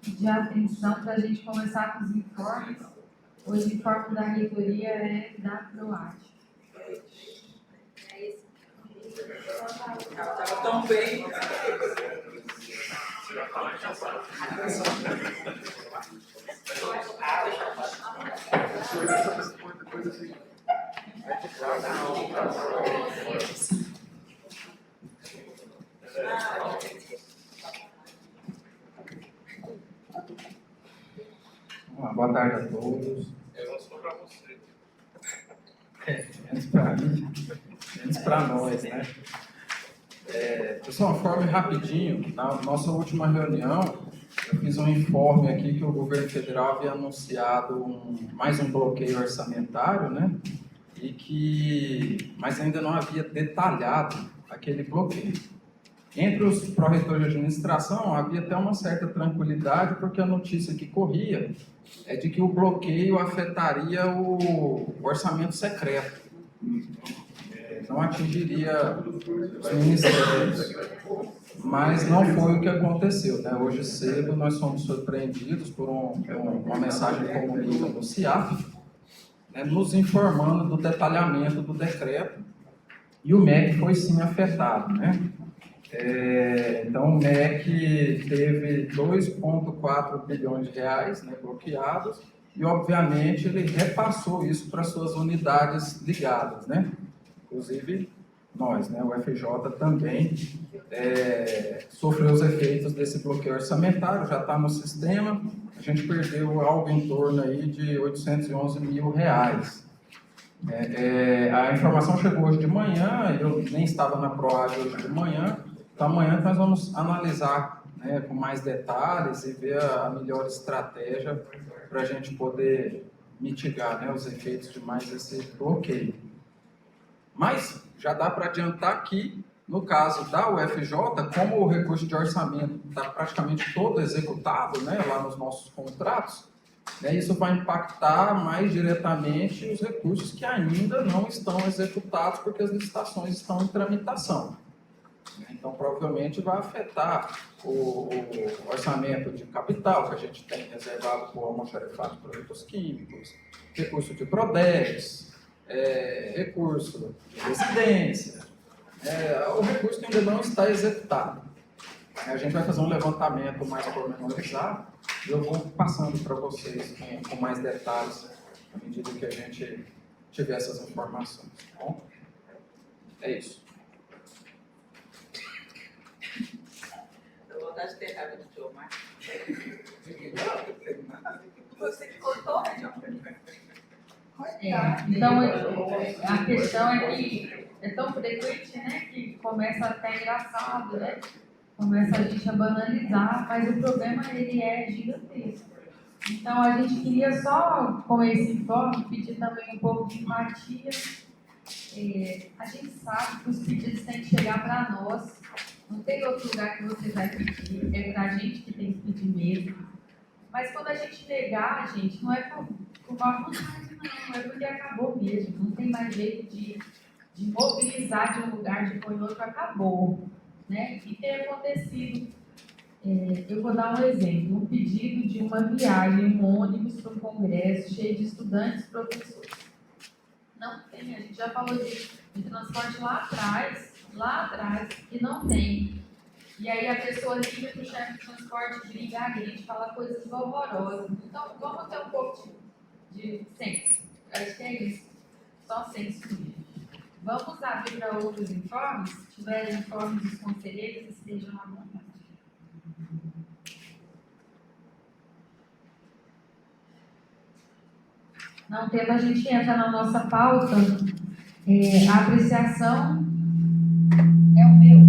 De atenção para a gente começar com os informes. O informe da reitoria é da PROAT. Estava tão bem. Boa tarde a todos. Eu vou para você. Menos para mim, menos para nós, né? Pessoal, informe rapidinho. Na nossa última reunião, eu fiz um informe aqui que o governo federal havia anunciado mais um bloqueio orçamentário, né? Mas ainda não havia detalhado aquele bloqueio. Entre os pró-reitores de administração, havia até uma certa tranquilidade, porque a notícia que corria é de que o bloqueio afetaria o orçamento secreto. Não atingiria os ministérios. Mas não foi o que aconteceu, né? Hoje cedo nós fomos surpreendidos por uma mensagem comunica do CIAF, né, nos informando do detalhamento do decreto, e o MEC foi sim afetado, né? Então o MEC teve 2,4 bilhões de reais, né, bloqueados, e obviamente ele repassou isso para suas unidades ligadas, né? Inclusive nós, né, o FJ também sofreu os efeitos desse bloqueio orçamentário, já está no sistema, a gente perdeu algo em torno aí de 811 mil reais. A informação chegou hoje de manhã, eu nem estava na PROAD hoje de manhã, então amanhã nós vamos analisar, né, com mais detalhes e ver a melhor estratégia para a gente poder mitigar, né, os efeitos de mais esse bloqueio. Mas já dá para adiantar que, no caso da UFJ, como o recurso de orçamento está praticamente todo executado, né, lá nos nossos contratos, né, isso vai impactar mais diretamente os recursos que ainda não estão executados, porque as licitações estão em tramitação. Então, provavelmente vai afetar o orçamento de capital que a gente tem reservado para o almoxarifado de produtos químicos, recurso de PRODEX, recurso de residência, o recurso que ainda não está executado. A gente vai fazer um levantamento mais pormenorizado e eu vou passando para vocês com mais detalhes à medida que a gente tiver essas informações. Tá bom? É isso. Eu vou dar de ter raiva do Joe, mas... Você que contou, né, Então, a questão é que é tão frequente, né, que começa até engraçado, né? Começa a gente a banalizar, mas o problema ele é gigantesco. Então, a gente queria só, com esse informe, pedir também um pouco de empatia. A gente sabe que os pedidos têm que chegar para nós. Não tem outro lugar que você vai pedir, é para a gente que tem que pedir mesmo. Mas quando a gente negar, gente, não é por má vontade, não, é porque acabou mesmo. Não tem mais jeito de mobilizar de um lugar, de pôr em outro, acabou. Né? E tem acontecido, eu vou dar um exemplo, um pedido de uma viagem, um ônibus para um congresso cheio de estudantes e professores. Não tem, a gente já falou de transporte lá atrás, e não tem. E aí a pessoa liga para o chefe de transporte, briga, agride, fala coisas horrorosas. Então, vamos ter um pouco de senso. Acho que é isso. Só senso mesmo. Vamos abrir para outros informes. Se tiverem informes dos conselheiros, estejam à vontade. Não temos, a gente entra na nossa pauta. A apreciação é o meu.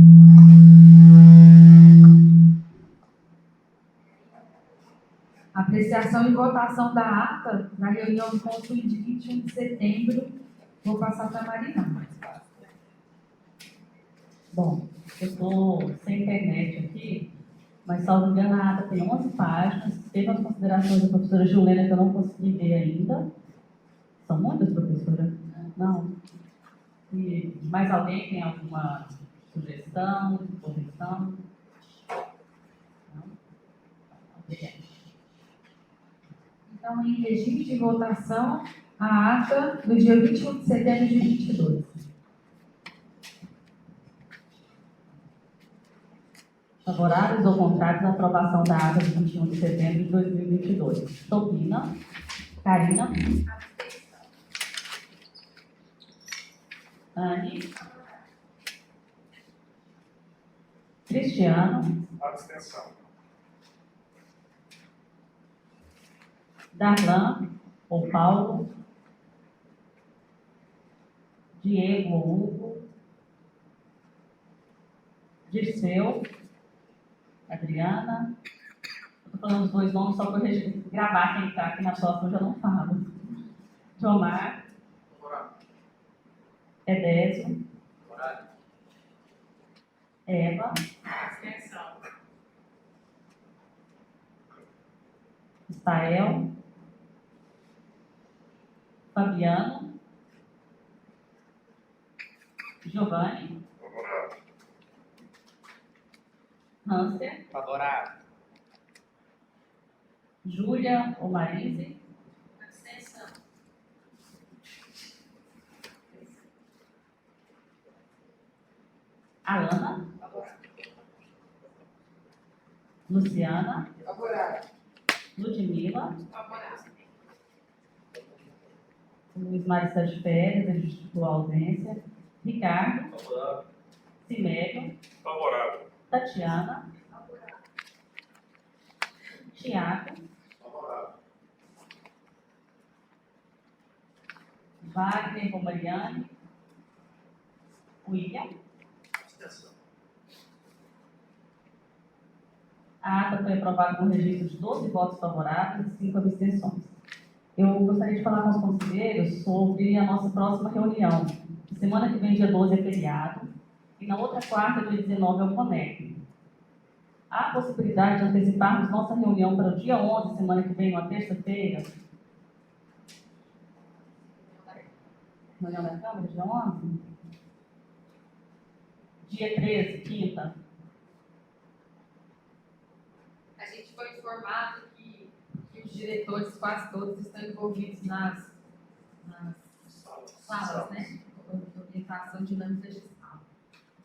Apreciação e votação da ata na reunião do Conselho de 21 de setembro. Vou passar para a Marina. Bom, eu estou sem internet aqui, mas, salvo engano, a ata tem 11 páginas. Teve as considerações da professora Juliana que eu não consegui ver ainda. São muitas, professora? Não. E mais alguém tem alguma sugestão, correção? Então, em regime de votação, a ata do dia 21 de setembro de 22. Favoráveis ou contrários à aprovação da ata de 21 de setembro de 2022? Topina. Karina. Anne. Cristiano. Abstenção. Darlan ou Paulo. Diego ou Hugo. Dirceu. Adriana. Estou falando os dois nomes só para eu gravar quem está aqui na próxima, eu já não falo. Jomar. Edésio. Eva. Israel. Fabiano. Giovanni. Favorável. Hanser. Favorável. Júlia ou Marise. Abstenção. Alana. Luciana. Favorável. Ludmila. Favorável. Luiz Marista de Férias, ele justificou a ausência. Ricardo. Favorável. Simério. Favorável. Tatiana. Tiago. Favorável. Wagner ou Mariane. William. Abstenção. A ata foi aprovada com registro de 12 votos favoráveis e 5 abstenções. Eu gostaria de falar com os conselheiros sobre a nossa próxima reunião. Semana que vem, dia 12, é feriado, e na outra quarta, dia 19, é o CONEC. Há a possibilidade de anteciparmos nossa reunião para o dia 11, semana que vem, uma terça-feira? Reunião da Câmara, dia 11? Dia 13, quinta? A gente foi informado que os diretores, quase todos, estão envolvidos nas salas, né? Orientação dinâmica gestal.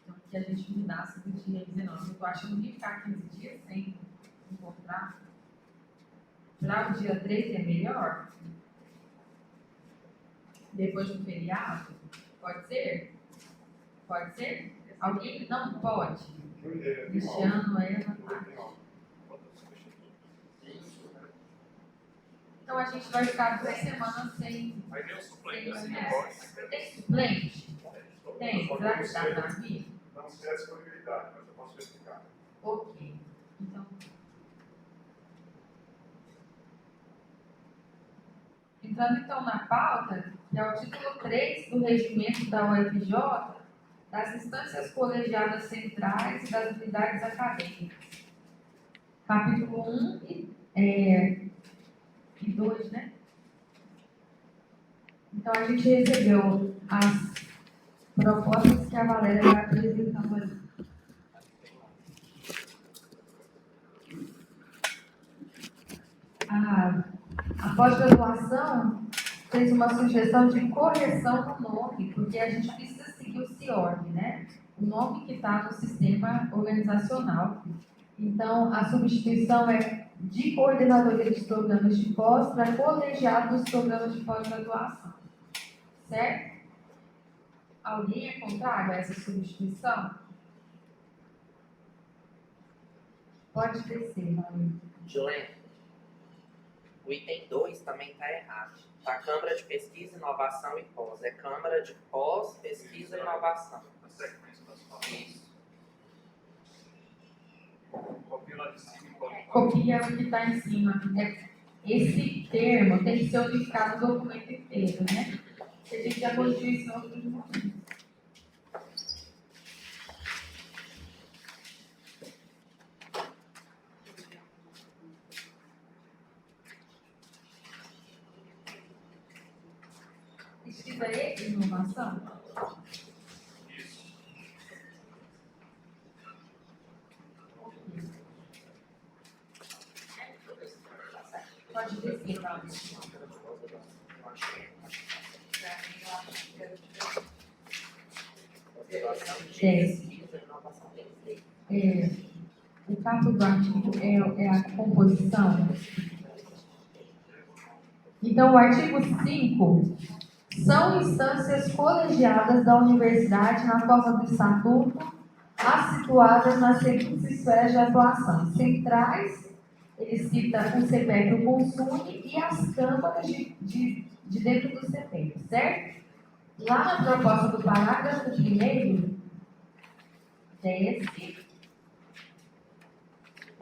Então, que a gente mudasse do dia 19. Eu estou achando que ficar 15 dias sem encontrar. Já o dia 13 é melhor? Depois do feriado? Pode ser? Pode ser? Alguém? Não pode. Cristiano, Eva, tá. Então a gente vai ficar 2 semanas sem. Aí vem o suplente, assim, sem- pode. Tem suplente? Tem. Será que dá para mim? Não sei a disponibilidade, mas eu posso verificar. Ok. Então. Entrando então na pauta, que é o título 3 do regimento da UFJ, das instâncias colegiadas centrais e das unidades acadêmicas. Capítulo 1 e 2, né? Então a gente recebeu as propostas que a Valéria vai apresentando ali. A pós-graduação fez uma sugestão de correção no nome, porque a gente precisa seguir o CIORG, né? O nome que está no sistema organizacional. Então, a substituição é de coordenadoria dos programas de pós para colegiado dos programas de pós-graduação. Certo? Alguém é contrário a essa substituição? Pode descer, Maria. Juliana, o item 2 também está errado. Está Câmara de Pesquisa, Inovação e Pós. É Câmara de Pós, Pesquisa e Inovação. Na sequência das palavras. Isso. Copia lá de cima e coloca. Copia o que está em cima. Esse termo tem que ser unificado no documento inteiro, né? A gente já corrigiu isso em outros momentos. Pesquisa e inovação? Isso. Pode pode descer, tá? Pra mim, eu acho que era diferente. Observação de Dez. pesquisa e inovação tem que ter. O caput do artigo é a composição. Então, o artigo 5 são instâncias colegiadas da universidade na forma do estatuto, as situadas nas seguintes esferas de atuação: centrais, ele cita o CEPEP, o Consune e as câmaras de dentro do CEPEP, certo? Lá na proposta do parágrafo 1º, desce.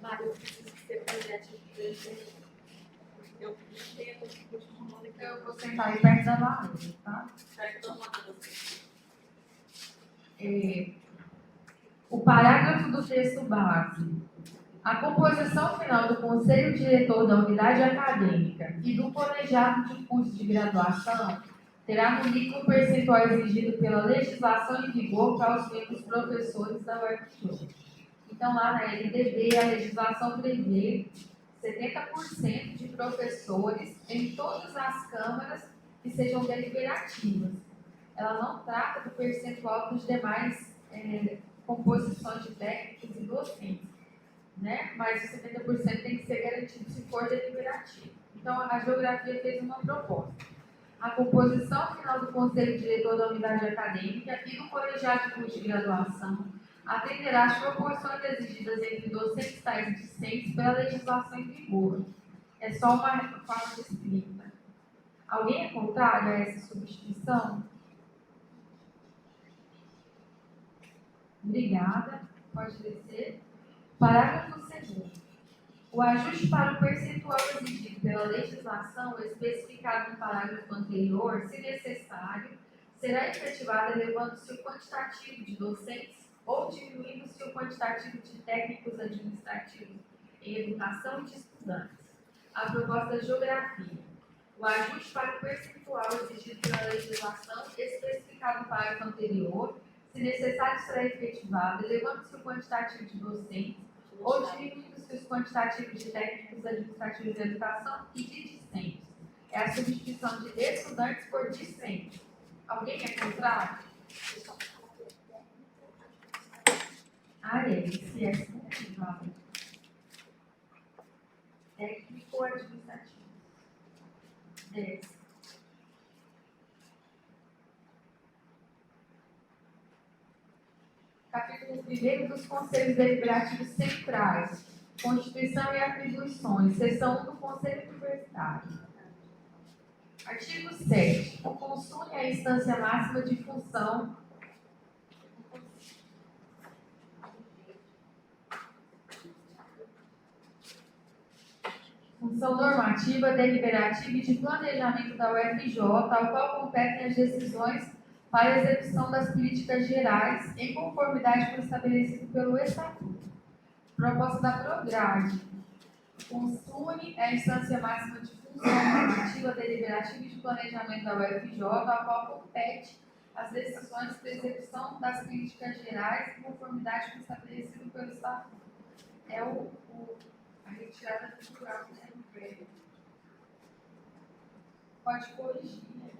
Mário, eu preciso que você projete aqui. Eu entendo que eu estou falando que Eu vou sentar aí perto da varanda, tá? estou falando você. O parágrafo do texto base. A composição final do Conselho Diretor da Unidade Acadêmica e do Colegiado de Curso de Graduação terá no mínimo percentual exigido pela legislação em vigor para os membros professores da UFJ. Então, lá na LDB, a legislação prevê 70% de professores em todas as câmaras que sejam deliberativas. Ela não trata do percentual dos demais composições de técnicos e docentes, né? Mas os 70% tem que ser garantido se for deliberativo. Então, a geografia fez uma proposta. A composição final do Conselho Diretor da Unidade Acadêmica e do Colegiado de Curso de Graduação atenderá às proporções exigidas entre docentes tais e discentes pela legislação em vigor. É só uma forma de escrita. Alguém é contrário a essa substituição? Obrigada. Pode descer. Parágrafo 2º. O ajuste para o percentual exigido pela legislação, especificado no parágrafo anterior, se necessário, será efetivado elevando-se o quantitativo de docentes ou diminuindo-se o quantitativo de técnicos administrativos em educação e de estudantes. A proposta de geografia. O ajuste para o percentual exigido pela legislação, especificado no parágrafo anterior, se necessário, será efetivado, elevando-se o quantitativo de docentes ou diminuindo-se os quantitativos de técnicos administrativos de educação e de discentes. É a substituição de estudantes por discentes. Alguém é contrário? Se é efetivado. Técnico ou administrativo. 10. Capítulo 1º dos Conselhos Deliberativos Centrais, Constituição e Atribuições, seção 1 do Conselho Universitário. Artigo 7. O Consune é a instância máxima de função normativa, deliberativa e de planejamento da UFJ, ao qual competem as decisões para a execução das políticas gerais, em conformidade com o estabelecido pelo Estatuto. Proposta da Prograde. O Consune é a instância máxima de função normativa, deliberativa e de planejamento da UFJ, ao qual compete as decisões para a execução das políticas gerais, em conformidade com o estabelecido pelo Estatuto. É a retirada do plural, né? Pode corrigir, né?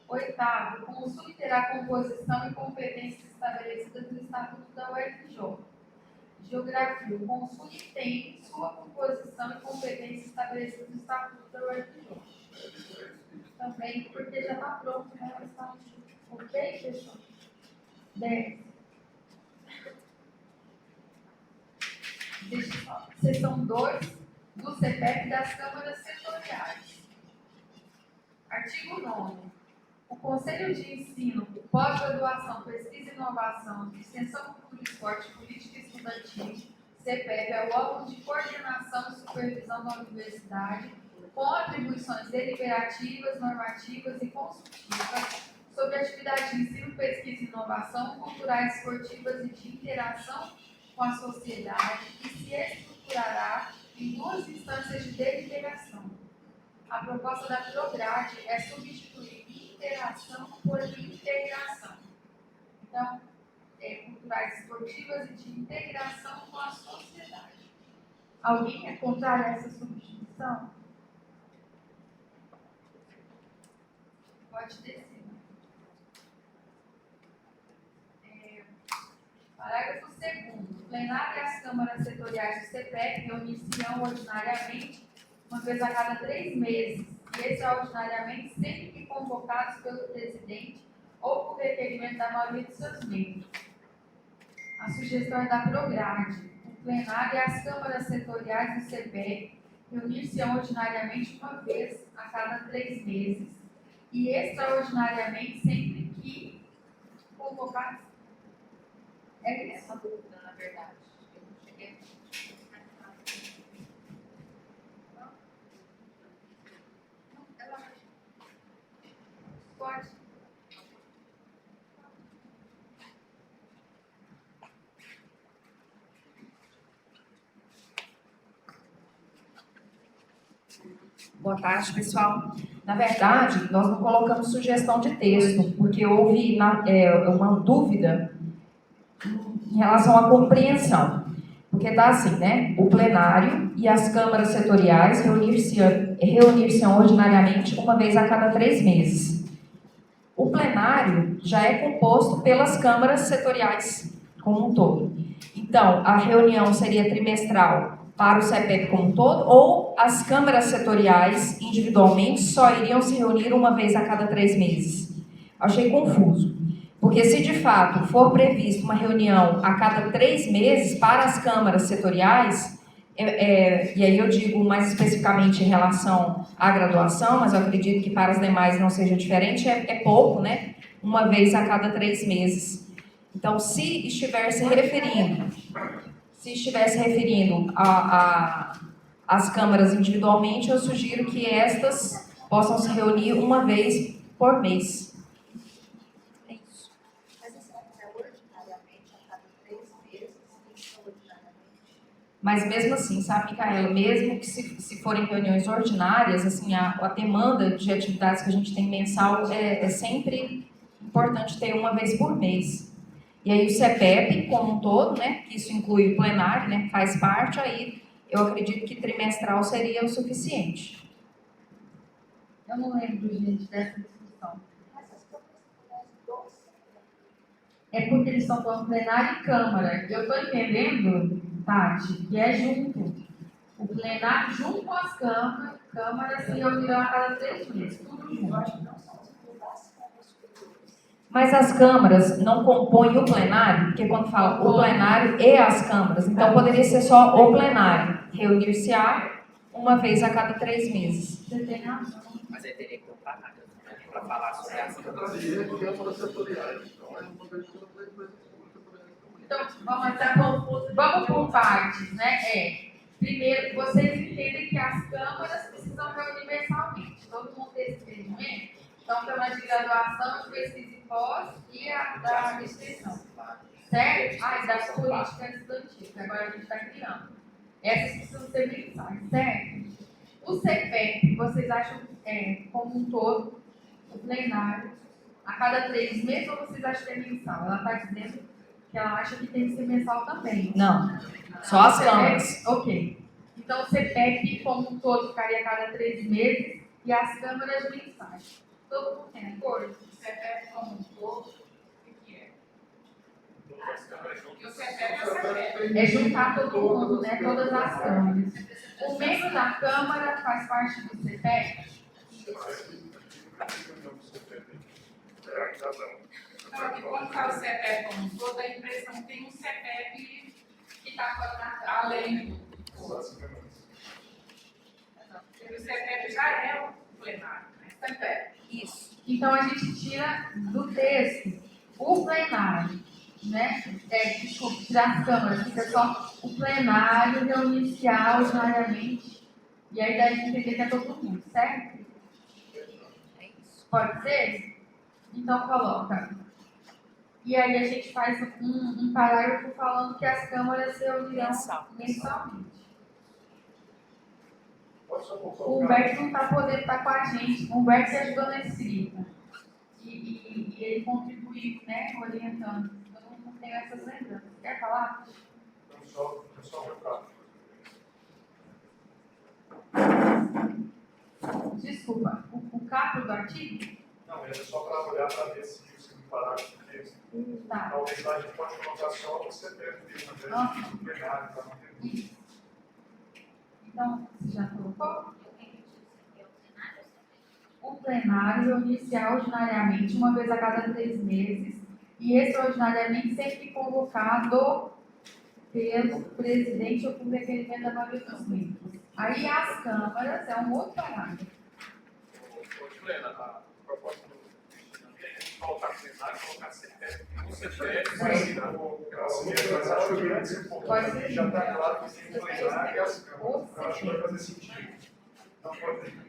Oitavo, o Consune terá composição e competências estabelecidas no Estatuto da UFJ. Geografia, o Consune tem sua composição e competências estabelecidas no Estatuto da UFJ. Também, porque já está pronto, né? O Estatuto. Ok, pessoal? 10. Seção 2 do CEPEP das câmaras setoriais. Artigo 9. O Conselho de Ensino, Pós-Graduação, Pesquisa e Inovação, Extensão, Cultura, Esporte, Política Estudantil, CEPEP, é o órgão de coordenação e supervisão da universidade, com atribuições deliberativas, normativas e consultivas sobre atividades de ensino, pesquisa e inovação, culturais, esportivas e de interação com a sociedade, e se estruturará em 2 instâncias de deliberação. A proposta da Prograde é substituir interação por integração. Então, culturais esportivas e de integração com a sociedade. Alguém é contrário a essa substituição? Pode descer. Parágrafo 2º. O plenário e as câmaras setoriais do CPEC reunir-se-ão ordinariamente uma vez a cada 3 meses e extraordinariamente sempre que convocados pelo presidente ou por requerimento da maioria de seus membros. A sugestão é da Prograde. O plenário e as câmaras setoriais do CPEC reunir-se-ão ordinariamente uma vez a cada 3 meses e extraordinariamente sempre que convocados. É isso. Essa dúvida, na verdade. Eu não cheguei Pode. Boa tarde, pessoal. Na verdade, nós não colocamos sugestão de texto, porque houve uma dúvida em relação à compreensão. Porque está assim, né? O plenário e as câmaras setoriais reunir-se-ão ordinariamente uma vez a cada 3 meses. O plenário já é composto pelas câmaras setoriais como um todo. Então, a reunião seria trimestral para o CEPEP como um todo, ou as câmaras setoriais individualmente só iriam se reunir uma vez a cada 3 meses? Achei confuso. Porque se de fato for prevista uma reunião a cada 3 meses para as câmaras setoriais, e aí eu digo mais especificamente em relação à graduação, mas eu acredito que para as demais não seja diferente, é pouco, né? Uma vez a cada 3 meses. Então, se estivesse referindo às câmaras individualmente, eu sugiro que estas possam se reunir uma vez por mês. Mas isso é ordinariamente a cada 3 meses, isso é ordinariamente. Mas mesmo assim, sabe, Micaela, mesmo que se forem reuniões ordinárias, assim, a demanda de atividades que a gente tem mensal é sempre importante ter uma vez por mês. E aí o CEPEP, como um todo, né, que isso inclui o plenário, né, faz parte, aí eu acredito que trimestral seria o suficiente. Eu não lembro, gente, dessa discussão. Mas as câmaras dois. É porque eles estão falando plenário e câmara. Eu estou entendendo, Tati, que é junto. O plenário junto com as câmaras se reunirão a cada 3 meses. Tudo junto. Mas as câmaras não compõem o plenário, porque quando fala o plenário e as câmaras, então poderia ser só o plenário, reunir-se-á uma vez a cada 3 meses. Você tem razão. Mas aí teria que ter um parágrafo, né, para falar sobre as câmaras. Então, vamos por partes, né? Primeiro, vocês entendem que as câmaras precisam reunir mensalmente. Todo mundo tem esse entendimento? Então, câmara de graduação, de pesquisa e pós e a da extensão. Certo? E das políticas estudantis, que agora a gente está criando. Essas precisam ser mensais, certo? O CEPEP, vocês acham como um todo, o plenário, a cada 3 meses, ou vocês acham que é mensal? Ela está dizendo que ela acha que tem que ser mensal também. Não, só as câmaras. Ok. Então, o CEPEP, como um todo, ficaria a cada 3 meses e as câmaras mensais. Todo mundo tem acordo? O CEPEP como um todo, o que é? E o CEPEP é o CEPEP. É juntar todo mundo, né? Todas as câmaras. O membro da Câmara faz parte do CEPEP? Porque como está o CEPEP como um todo, dá a impressão que tem um CEPEP que está além do todo. O CEPEP já é o plenário, né? CEPEP. Isso. Então, a gente tira do texto o plenário, né? Desculpa, tirar as câmaras, fica só o plenário reunir-se-á ordinariamente. E aí dá a entender que é todo mundo, certo? Pode ser? Então, coloca. E aí a gente faz um parágrafo falando que as câmaras se reunirão mensalmente. O Humberto não está podendo estar com a gente. O Humberto ajudou na escrita. E ele contribuiu, né, orientando. Eu não tenho essas lembranças. Quer falar? Só um recado. desculpa, o caput do artigo? Não, é só para olhar para ver se o segundo parágrafo aqui, Tá. talvez lá a gente pode colocar só o CPF mesmo, ao invés de plenário, para não ter dúvida. Isso. Então, você já colocou? O plenário reunir-se-á ordinariamente uma vez a cada 3 meses e extraordinariamente sempre convocado pelo presidente ou por requerimento da maioria dos membros. Aí as câmaras é um outro parágrafo. Helena, a proposta do Cristina é a gente colocar plenário, colocar CPF. O CPF Vai ser mas acho que antes um pouco, Pode ser. já está claro que tem plenário e as câmaras. Ou Eu acho que vai fazer sentido. Não pode.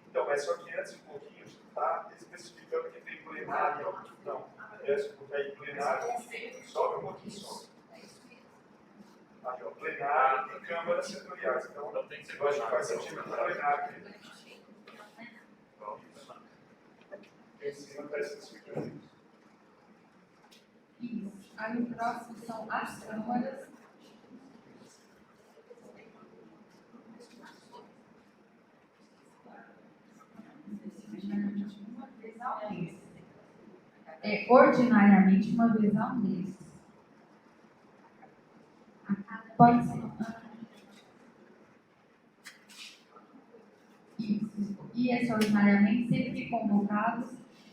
Então, mas só que antes um pouquinho está especificando que tem plenário. Não, porque aí plenário sobe um pouquinho só. Aqui, ó, plenário e câmaras setoriais. Então, tem que ser, eu acho que faz sentido para plenário. Esse não está especificando isso. Isso. Aí o próximo são as câmaras. Uma vez ao mês. É ordinariamente uma vez ao mês. Pode ser. Isso. E extraordinariamente sempre convocados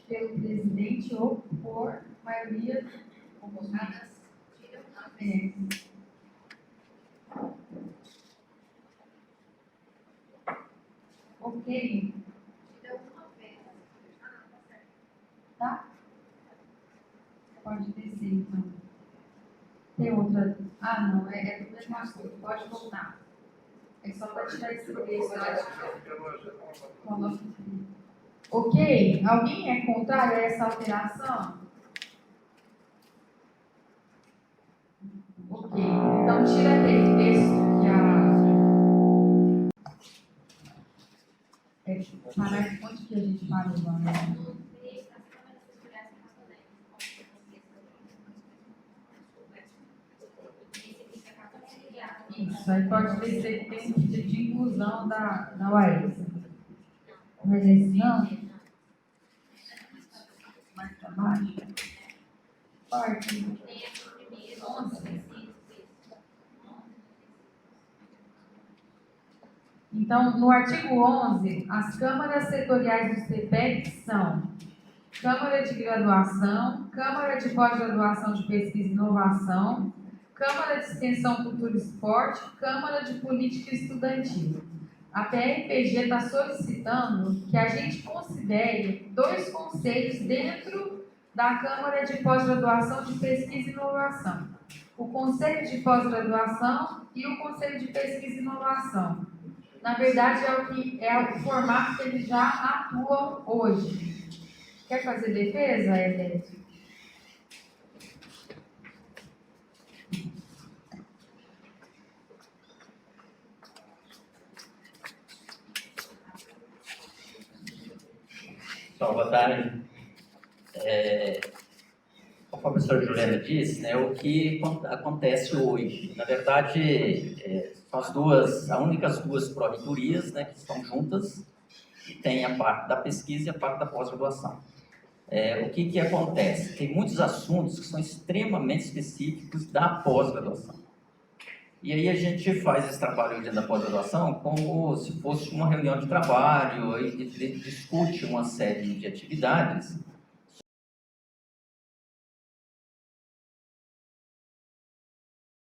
pelo presidente ou por maioria convocadas. É. Ok. Tá? Pode descer, então. Tem outra. Ah, não, é do mesmo assunto. Pode voltar. É só para tirar esse texto. Coloca aqui. Ok? Alguém é contrário a essa alteração? Ok. Então, tira aquele texto que parece onde que a gente parou lá, né? Isso, aí pode dizer que tem um pedido de inclusão da UAS. Mas esse não? Mais para baixo? Parte 11. Então, no artigo 11, as câmaras setoriais do CPEC são Câmara de Graduação, Câmara de Pós-Graduação de Pesquisa e Inovação, Câmara de Extensão, Cultura e Esporte, Câmara de Política Estudantil. A PRPG está solicitando que a gente considere 2 conselhos dentro da Câmara de Pós-Graduação de Pesquisa e Inovação. O Conselho de Pós-Graduação e o Conselho de Pesquisa e Inovação. Na verdade, é o formato que eles já atuam hoje. Quer fazer defesa, Edete? Então, boa tarde. Como a professora Juliana disse, né, o que acontece hoje? Na verdade, são as únicas duas pró-reitorias, né, que estão juntas, e tem a parte da pesquisa e a parte da pós-graduação. O que acontece? Tem muitos assuntos que são extremamente específicos da pós-graduação. E aí a gente faz esse trabalho dentro da pós-graduação como se fosse uma reunião de trabalho, e discute uma série de atividades